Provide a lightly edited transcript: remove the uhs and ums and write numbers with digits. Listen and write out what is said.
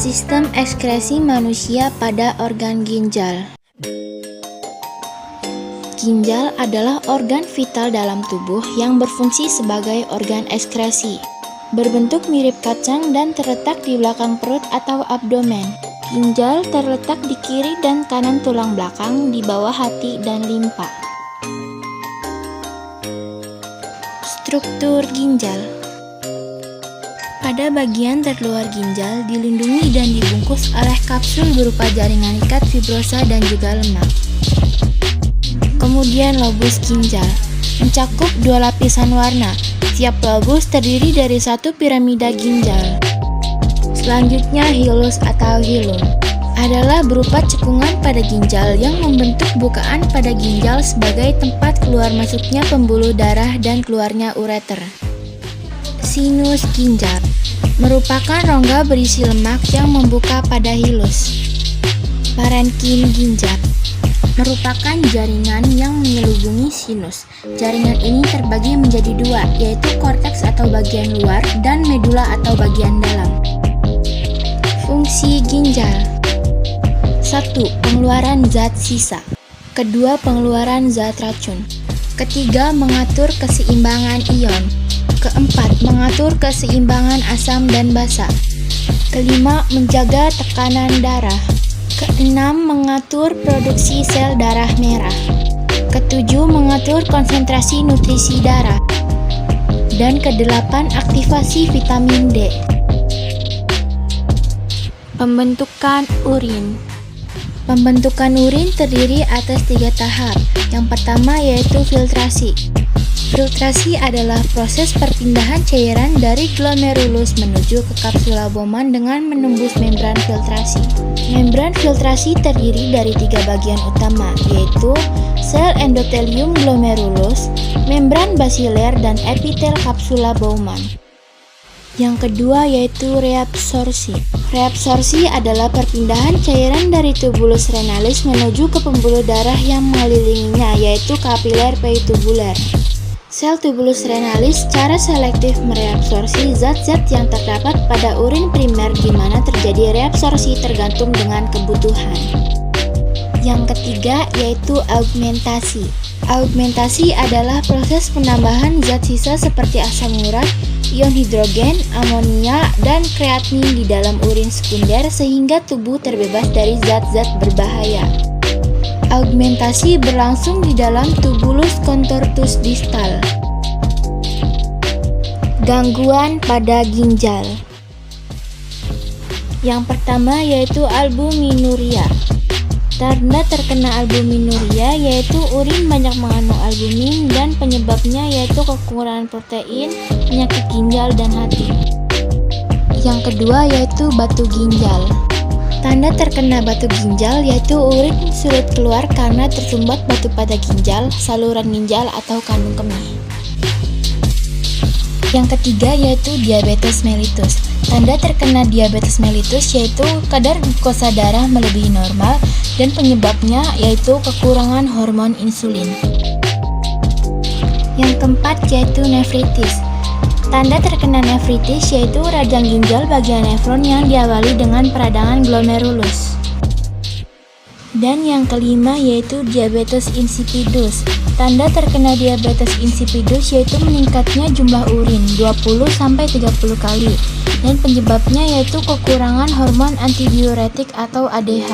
Sistem ekskresi manusia pada organ ginjal. Ginjal adalah organ vital dalam tubuh yang berfungsi sebagai organ ekskresi. Berbentuk mirip kacang dan terletak di belakang perut atau abdomen. Ginjal terletak di kiri dan kanan tulang belakang di bawah hati dan limpa. Struktur ginjal. Pada bagian terluar ginjal dilindungi dan dibungkus oleh kapsul berupa jaringan ikat fibrosa dan juga lemak. Kemudian lobus ginjal mencakup dua lapisan warna. Tiap lobus terdiri dari satu piramida ginjal. Selanjutnya hilus atau hilum adalah berupa cekungan pada ginjal yang membentuk bukaan pada ginjal sebagai tempat keluar masuknya pembuluh darah dan keluarnya ureter. Sinus ginjal merupakan rongga berisi lemak yang membuka pada hilus. Parenkim ginjal merupakan jaringan yang menyelubungi sinus. Jaringan ini terbagi menjadi dua, yaitu korteks atau bagian luar dan medula atau bagian dalam. Fungsi ginjal: 1. Pengeluaran zat sisa. 2. Pengeluaran zat racun. 3. Mengatur keseimbangan ion. 4. Mengatur keseimbangan asam dan basa. 5. Menjaga tekanan darah. 6. Mengatur produksi sel darah merah. 7. Mengatur konsentrasi nutrisi darah. Dan 8. Aktivasi vitamin D. Pembentukan urin. Pembentukan urin terdiri atas 3 tahap. Yang pertama yaitu filtrasi. Filtrasi adalah proses perpindahan cairan dari glomerulus menuju ke kapsula Bowman dengan menembus membran filtrasi. Membran filtrasi terdiri dari 3 bagian utama, yaitu sel endotelium glomerulus, membran basiler, dan epitel kapsula Bowman. Yang kedua yaitu reabsorpsi. Reabsorpsi adalah perpindahan cairan dari tubulus renalis menuju ke pembuluh darah yang mengelilinginya, yaitu kapiler peitubuler. Sel tubulus renalis secara selektif mereabsorpsi zat-zat yang terdapat pada urin primer di mana terjadi reabsorpsi tergantung dengan kebutuhan. Yang ketiga yaitu augmentasi. Augmentasi adalah proses penambahan zat sisa seperti asam urat, ion hidrogen, amonia, dan kreatinin di dalam urin sekunder sehingga tubuh terbebas dari zat-zat berbahaya. Augmentasi berlangsung di dalam tubulus contortus distal. Gangguan pada ginjal. Yang pertama yaitu albuminuria. Tanda terkena albuminuria yaitu urin banyak mengandung albumin dan penyebabnya yaitu kekurangan protein, penyakit ginjal, dan hati. Yang kedua yaitu batu ginjal. Tanda terkena batu ginjal yaitu urin sulit keluar karena tersumbat batu pada ginjal, saluran ginjal, atau kandung kemih. Yang ketiga yaitu diabetes mellitus. Tanda terkena diabetes mellitus yaitu kadar glukosa darah melebihi normal dan penyebabnya yaitu kekurangan hormon insulin. Yang keempat yaitu nefritis. Tanda terkena nefritis yaitu radang ginjal bagian nefron yang diawali dengan peradangan glomerulus. Dan yang kelima yaitu diabetes insipidus. Tanda terkena diabetes insipidus yaitu meningkatnya jumlah urin 20-30 kali dan penyebabnya yaitu kekurangan hormon antidiuretik atau ADH.